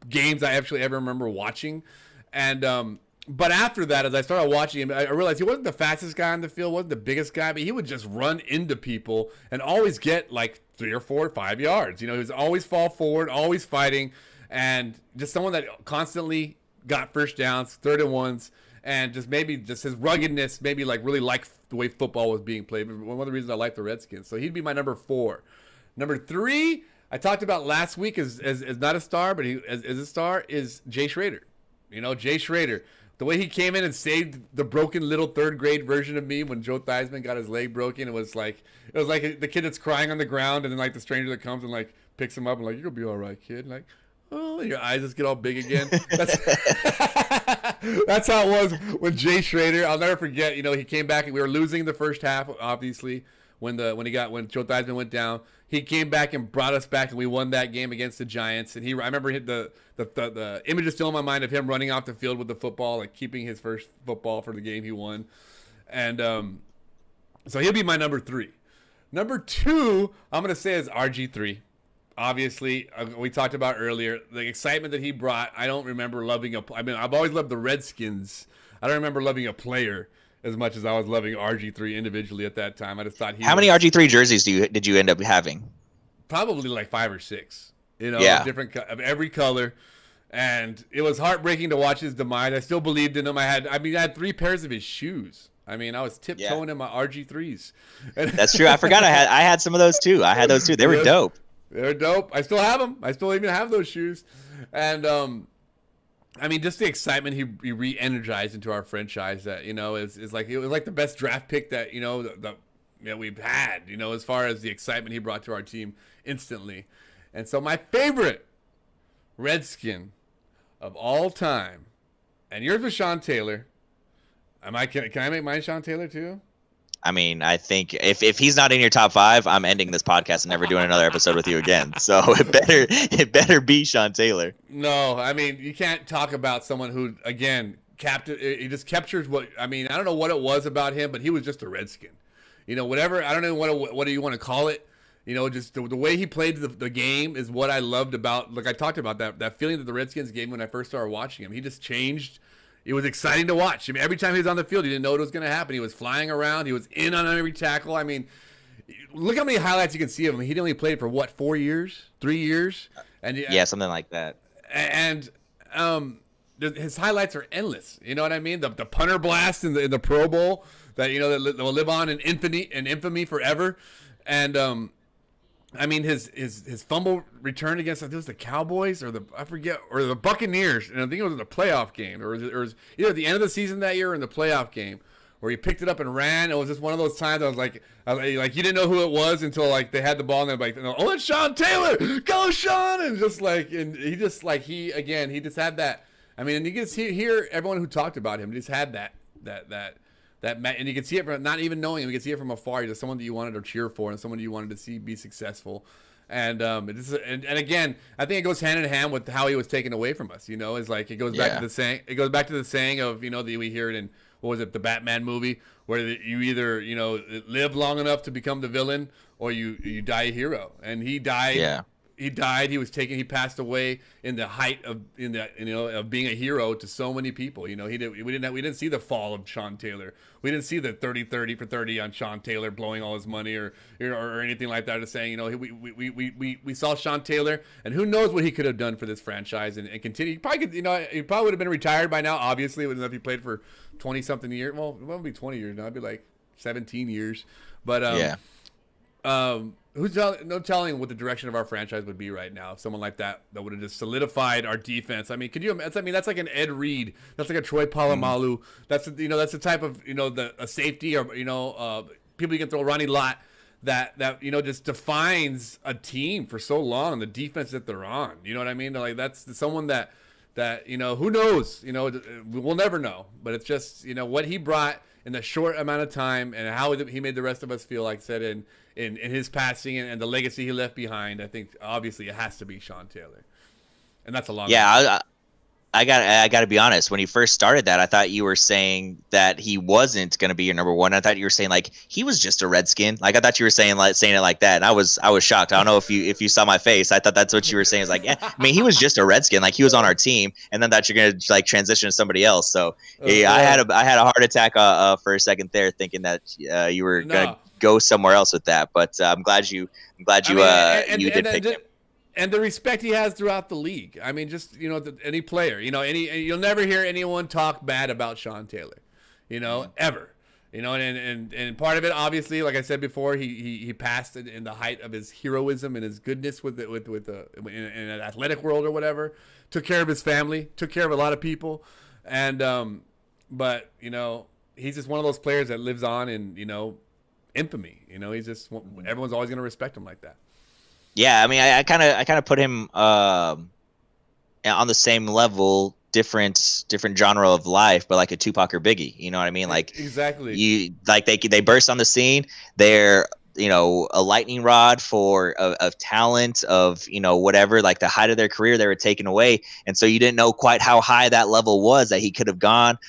games I actually ever remember watching. And but after that, as I started watching him, I realized he wasn't the fastest guy on the field, wasn't the biggest guy, but he would just run into people and always get like 3 or 4 or 5 yards. He was always fall forward, always fighting, and just someone that constantly got first downs, 3rd and 1s. And just his ruggedness, maybe like really like the way football was being played. One of the reasons I like the Redskins. So he'd be my number 4. Number 3, I talked about last week as not a star, but he as a star is Jay Schrader. Jay Schrader. The way he came in and saved the broken little 3rd grade version of me when Joe Theismann got his leg broken. It was like the kid that's crying on the ground, and then like the stranger that comes and like picks him up and like, you're gonna be all right, kid. Like, oh, your eyes just get all big again. That's how it was with Jay Schrader. I'll never forget. He came back and we were losing the first half, obviously, when Joe Theismann went down. He came back and brought us back, and we won that game against the Giants. And I remember the image is still in my mind of him running off the field with the football, like keeping his first football for the game he won. And so he'll be my number 3. Number 2, I'm gonna say is RG3. Obviously, we talked about earlier the excitement that he brought. I don't remember loving I've always loved the Redskins. I don't remember loving a player as much as I was loving RG3 individually at that time. I just thought How many RG3 jerseys did you end up having? Probably like 5 or 6. Different of every color, and it was heartbreaking to watch his demise. I still believed in him. I had 3 pairs of his shoes. I was tiptoeing in my RG3s. That's true. I forgot I had some of those too. I had those too. They were dope. They're dope. I still have them. I still even have those shoes. And, just the excitement he re-energized into our franchise that, is like, it was like the best draft pick that, we've had, as far as the excitement he brought to our team instantly. And so my favorite Redskin of all time, and yours was Sean Taylor, Can I make mine Sean Taylor too? I mean, I think if he's not in your top 5, I'm ending this podcast and never doing another episode with you again. So it better be Sean Taylor. No, I mean you can't talk about someone who again he just captures what I mean. I don't know what it was about him, but he was just a Redskin. You know, whatever. I don't know what do you want to call it. You know, just the way he played the game is what I loved about. Like I talked about that feeling that the Redskins gave me when I first started watching him. He just changed. It was exciting to watch. I mean, every time he was on the field, you didn't know what was going to happen. He was flying around. He was in on every tackle. I mean, look how many highlights you can see of him. He only played for what, 4 years, 3 years, and Yeah, something like that. And his highlights are endless. You know what I mean? The punter blast in the Pro Bowl that that will live on in infamy forever, and I mean his fumble return against, I think it was the Cowboys or the Buccaneers, and I think it was in the playoff game, or it was either at the end of the season that year or in the playoff game, where he picked it up and ran. It was just one of those times I was like you didn't know who it was until like they had the ball and they're like, oh, it's Sean Taylor, go Sean, and he just had that. I mean, and you can hear everyone who talked about him just had that, and you can see it from not even knowing him. You can see it from afar. He's just someone that you wanted to cheer for and someone you wanted to see be successful. And and again, I think it goes hand in hand with how he was taken away from us. You know, it's like it goes back to the saying. It goes back to the saying of we hear it in, what was it, the Batman movie, where you either live long enough to become the villain or you die a hero. And he died. Yeah. He died. He passed away in the height of of being a hero to so many people. We didn't see the fall of Sean Taylor. We didn't see the 30 for 30 on Sean Tayller blowing all his money or anything like that. Just saying, we saw Sean Taylor, and who knows what he could have done for this franchise and continue. He probably would have been retired by now. Obviously, if he played for 20 something years. Well, it won't be 20 years now. It'd be like 17 years. But no telling what the direction of our franchise would be right now if someone like that would have just solidified our defense. I mean, that's like an Ed Reed. That's like a Troy Polamalu. That's the type of a safety or people you can throw, Ronnie Lott, that just defines a team for so long, the defense that they're on. You know what I mean? Like that's someone that who knows? We'll never know. But it's just what he brought in the short amount of time and how he made the rest of us feel, like I said, in his passing and the legacy he left behind. I think obviously it has to be Sean Taylor, and that's a long. Yeah, I got to be honest. When you first started that, I thought you were saying that he wasn't going to be your number one. I thought you were saying like he was just a Redskin. Like I thought you were saying it like that. And I was shocked. I don't know if you saw my face. I thought that's what you were saying. It's like, yeah, I mean, he was just a Redskin. Like he was on our team, and then that you're going to like transition to somebody else. So yeah, I had a heart attack for a second there, thinking that you were going to go somewhere else with that. But I'm glad you did pick him. And the respect he has throughout the league. I mean, just any player, you'll never hear anyone talk bad about Sean Taylor, ever. And part of it, obviously, like I said before, he passed in the height of his heroism and his goodness in an athletic world or whatever. Took care of his family, took care of a lot of people, and but he's just one of those players that lives on in infamy. He's just everyone's always going to respect him like that. Yeah, I mean, I kind of put him on the same level, different genre of life, but like a Tupac or Biggie. You know what I mean? Like exactly. They burst on the scene. They're a lightning rod of talent, of whatever, like the height of their career, they were taken away, and so you didn't know quite how high that level was that he could have gone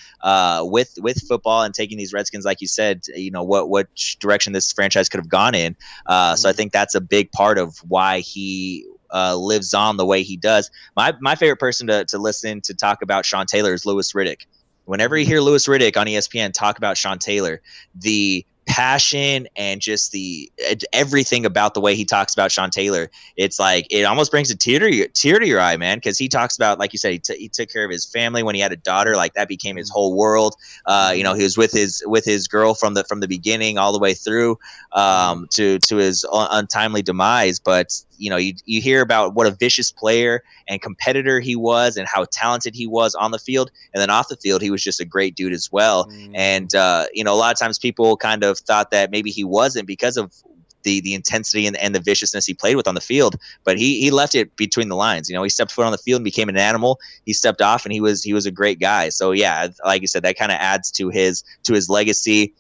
with football and taking these Redskins, like you said, what direction this franchise could have gone in. So I think that's a big part of why he lives on the way he does. My favorite person to listen to talk about Sean Taylor is Louis Riddick. Whenever you hear Louis Riddick on ESPN talk about Sean Taylor, the passion and just the everything about the way he talks about Sean Taylor, it's like it almost brings a tear to your eye, man, because he talks about, like you said, he took care of his family when he had a daughter. Like that became his whole world. He was with his girl from the beginning all the way through to his untimely demise. But you hear about what a vicious player and competitor he was and how talented he was on the field, and then off the field he was just a great dude as well. And a lot of times people kind of thought that maybe he wasn't because of the intensity and the viciousness he played with on the field, but he left it between the lines. You know, he stepped foot on the field and became an animal. He stepped off, and he was a great guy. So yeah, like you said, that kind of adds to his legacy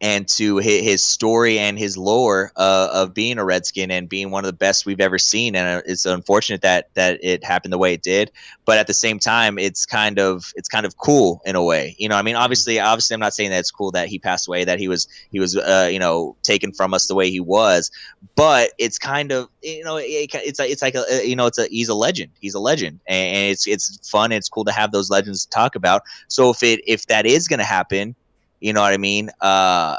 and to his story and his lore of being a Redskin and being one of the best we've ever seen. And it's unfortunate that it happened the way it did, but at the same time, it's kind of cool in a way. You know, I mean, obviously, I'm not saying that it's cool that he passed away, that he was you know, taken from us the way he was, but it's kind of, you know, it's like a, you know, he's a legend. He's a legend, and it's fun. And it's cool to have those legends to talk about. So if that is going to happen, you know what I mean? I'm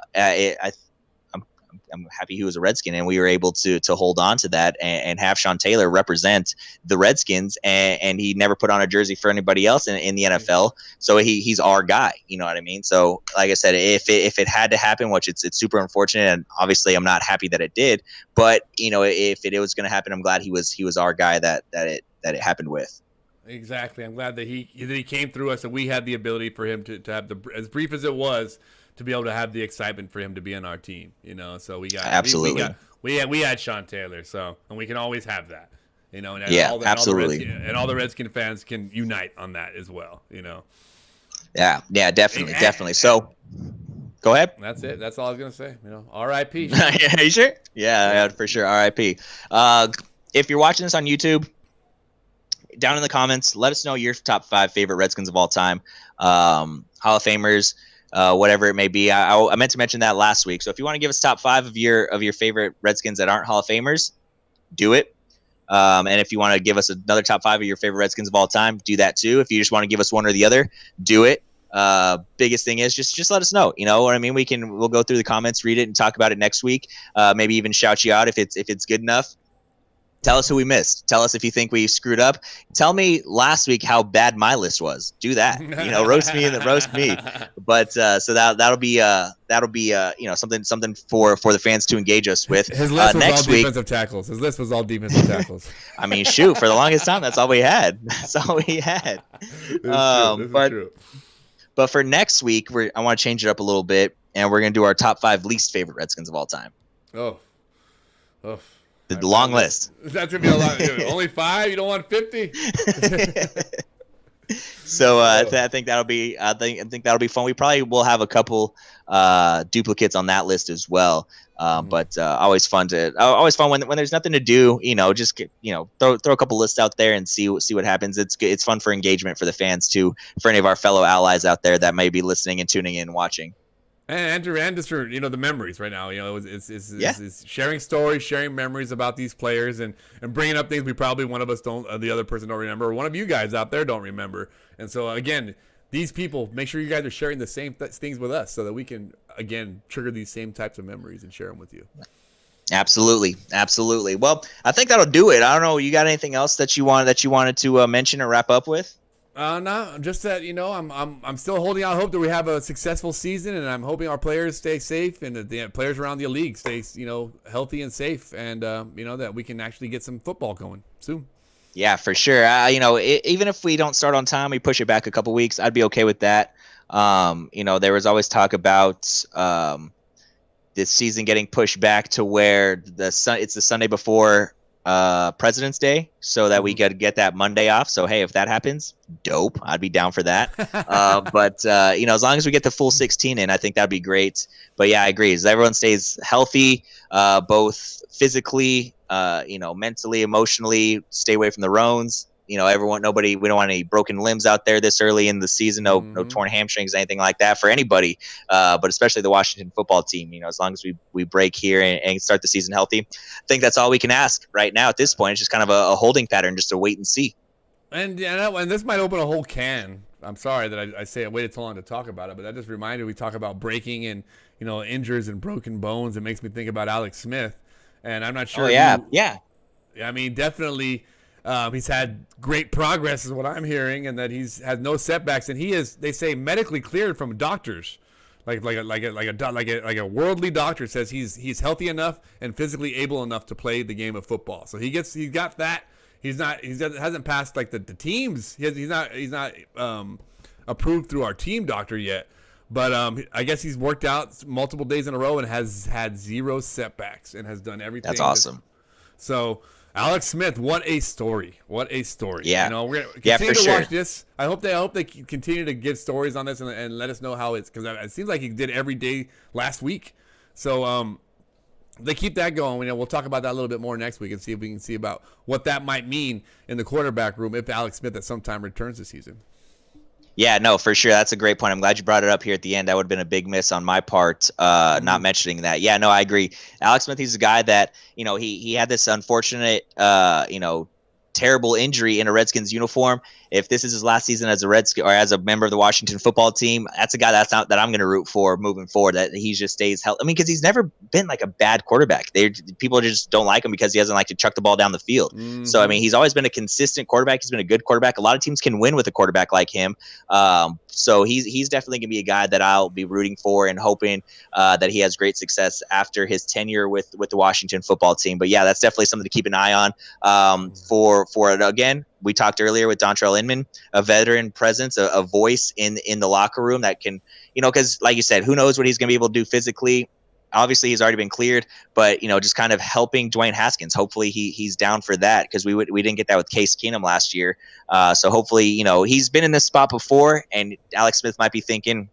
happy he was a Redskin, and we were able to hold on to that and have Sean Taylor represent the Redskins, and he never put on a jersey for anybody else in the NFL. So he's our guy. You know what I mean? So like I said, if it had to happen, which it's super unfortunate, and obviously I'm not happy that it did, but you know, if it was going to happen, I'm glad he was our guy that it happened with. Exactly. I'm glad that he came through us, and we had the ability for him to have as brief as it was, to be able to have the excitement for him to be on our team. You know, so we got absolutely we had Sean Taylor, so, and we can always have that. You know, and absolutely, all the Redskin fans can unite on that as well. You know. Yeah, definitely. So, go ahead. That's it. That's all I was gonna say. You know, R.I.P. Are you sure? Yeah, for sure. R.I.P. If you're watching this on YouTube, down in the comments, let us know your top 5 favorite Redskins of all time, Hall of Famers, whatever it may be. I meant to mention that last week. So if you want to give us top 5 of your favorite Redskins that aren't Hall of Famers, do it. And if you want to give us another top 5 of your favorite Redskins of all time, do that too. If you just want to give us one or the other, do it. Biggest thing is just let us know. You know what I mean? We'll go through the comments, read it, and talk about it next week. Maybe even shout you out if it's good enough. Tell us who we missed. Tell us if you think we screwed up. Tell me last week how bad my list was. Do that. You know, roast me and then roast me. But so that'll be you know, something for the fans to engage us with. His list was all defensive tackles. His list was all defensive tackles. I mean, shoot, for the longest time, that's all we had. That's all we had. But for next week, I want to change it up a little bit, and we're gonna do our top 5 least favorite Redskins of all time. Oh. The long list. That's gonna be a lot. Only 5? You don't want 50? So I think that'll be. I think that'll be fun. We probably will have a couple duplicates on that list as well. But always fun when there's nothing to do. You know, just throw a couple lists out there and see what happens. It's good. It's fun for engagement for the fans too. For any of our fellow allies out there that may be listening and tuning in and watching. And just for, you know, the memories right now, you know, it's sharing stories, sharing memories about these players, and bringing up things we probably one of us don't, the other person don't remember, or one of you guys out there don't remember. And so again, these people, make sure you guys are sharing the same things with us, so that we can again trigger these same types of memories and share them with you. Absolutely. Well, I think that'll do it. I don't know. You got anything else that you wanted to mention or wrap up with? No, just that, you know, I'm still holding out hope that we have a successful season, and I'm hoping our players stay safe, and that the players around the league stay, you know, healthy and safe, and you know, that we can actually get some football going soon. Yeah, for sure. You know, even if we don't start on time, we push it back a couple weeks, I'd be okay with that. You know, there was always talk about this season getting pushed back to where it's the Sunday before President's Day, so that we could get that Monday off. So hey, if that happens, dope. I'd be down for that. But you know, as long as we get the full 16 in, I think that'd be great. But yeah, I agree. As everyone stays healthy, both physically, you know, mentally, emotionally, stay away from the Rones. You know, we don't want any broken limbs out there this early in the season. No torn hamstrings, anything like that for anybody. But especially the Washington football team. You know, as long as we break here and start the season healthy, I think that's all we can ask right now at this point. It's just kind of a holding pattern, just to wait and see. And this might open a whole can. I'm sorry that I say I waited so long to talk about it, but that just reminded me, we talk about breaking and, you know, injuries and broken bones. It makes me think about Alex Smith, and I'm not sure. Oh yeah. I mean, definitely. He's had great progress, is what I'm hearing, and that he's had no setbacks, and he is, they say, medically cleared from doctors, like a worldly doctor says he's healthy enough and physically able enough to play the game of football. So he's got that. He hasn't passed like the teams. He's not approved through our team doctor yet, But I guess he's worked out multiple days in a row and has had 0 setbacks and has done everything. That's awesome. So Alex Smith, what a story! What a story! Yeah, you know, we're gonna continue to watch this. I hope they continue to give stories on this and let us know how it's, because it seems like he did every day last week. So they keep that going. You know, we'll talk about that a little bit more next week and see if we can see about what that might mean in the quarterback room if Alex Smith at some time returns this season. Yeah, no, for sure. That's a great point. I'm glad you brought it up here at the end. That would have been a big miss on my part, not mentioning that. Yeah, no, I agree. Alex Smith, he's a guy that, you know, he had this unfortunate, terrible injury in a Redskins uniform. If this is his last season as a Redskin or as a member of the Washington football team, that's a guy that I'm going to root for moving forward, that he just stays healthy. I mean, because he's never been like a bad quarterback. People just don't like him because he doesn't like to chuck the ball down the field. Mm-hmm. So, I mean, he's always been a consistent quarterback. He's been a good quarterback. A lot of teams can win with a quarterback like him. So he's definitely going to be a guy that I'll be rooting for and hoping that he has great success after his tenure with the Washington football team. But yeah, that's definitely something to keep an eye on. For it again, we talked earlier with Dontrell Inman, a veteran presence, a voice in the locker room that can, you know, because like you said, who knows what he's going to be able to do physically. Obviously, he's already been cleared, but, you know, just kind of helping Dwayne Haskins. Hopefully, he's down for that, because we didn't get that with Case Keenum last year. So hopefully, you know, he's been in this spot before, and Alex Smith might be thinking,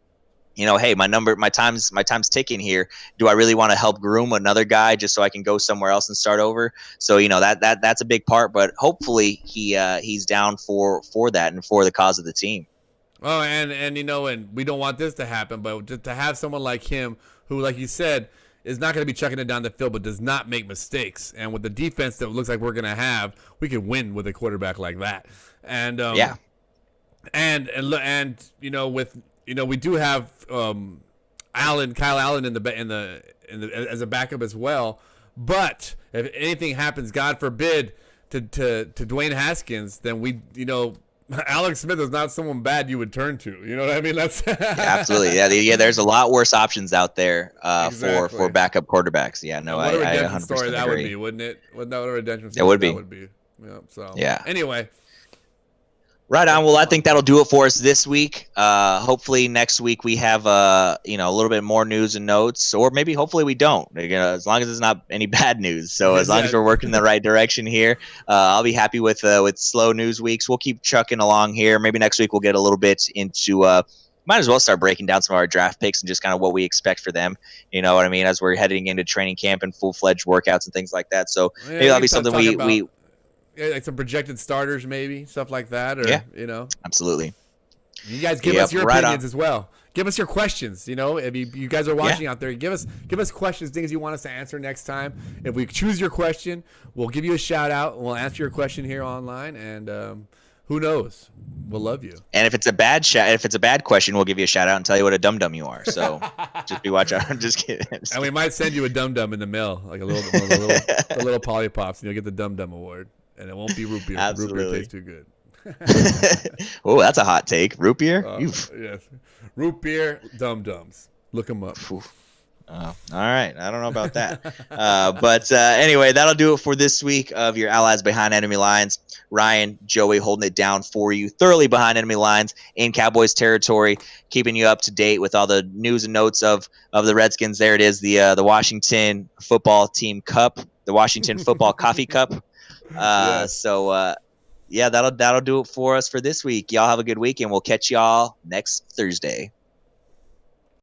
you know, hey, my time's ticking here. Do I really want to help groom another guy just so I can go somewhere else and start over? So, you know, that's a big part, but hopefully he's down for that and for the cause of the team. Oh, and you know, and we don't want this to happen, but just to have someone like him who, like you said, is not going to be chucking it down the field, but does not make mistakes. And with the defense that looks like we're going to have, we could win with a quarterback like that. And yeah, and you know, with, you know, we do have Kyle Allen in the as a backup as well. But if anything happens, God forbid, to Dwayne Haskins, then we, you know, Alex Smith is not someone bad you would turn to. You know what I mean? That's absolutely. Yeah. There's a lot worse options out there exactly. for backup quarterbacks. Yeah, no, what I 100% story that agree. would be, wouldn't it? Wouldn't that what a redemption story it would be? That would be. Yeah. So yeah. Anyway. Right on. Well, I think that'll do it for us this week. Hopefully next week we have a little bit more news and notes, or maybe hopefully we don't. You know, as long as it's not any bad news. So as long as we're working in the right direction here, I'll be happy with slow news weeks. We'll keep chucking along here. Maybe next week we'll get a little bit into. Might as well start breaking down some of our draft picks and just kind of what we expect for them. You know what I mean? As we're heading into training camp and full-fledged workouts and things like that. So maybe that'll be something we yeah, like some projected starters, maybe stuff like that, or you know, absolutely. You guys give us your opinions as well. Give us your questions. You know, if you guys are watching out there, give us questions, things you want us to answer next time. If we choose your question, we'll give you a shout out and we'll answer your question here online. And who knows, we'll love you. And if it's a bad question, we'll give you a shout out and tell you what a dum dum you are. So just be watch out. I'm just kidding. And we might send you a dum dum in the mail, like a little Polly Pops, and you'll get the dum dum award. And it won't be root beer. Absolutely. Root beer tastes too good. Oh, that's a hot take. Root beer? Yes. Root beer dum-dums. Look them up. All right. I don't know about that. But anyway, that'll do it for this week of your Allies Behind Enemy Lines. Ryan, Joey holding it down for you, thoroughly behind enemy lines in Cowboys territory, keeping you up to date with all the news and notes of the Redskins. There it is, the Washington Football Team Cup, the Washington Football Coffee Cup. So that'll do it for us for this week. Y'all have a good week, and we'll catch y'all next Thursday.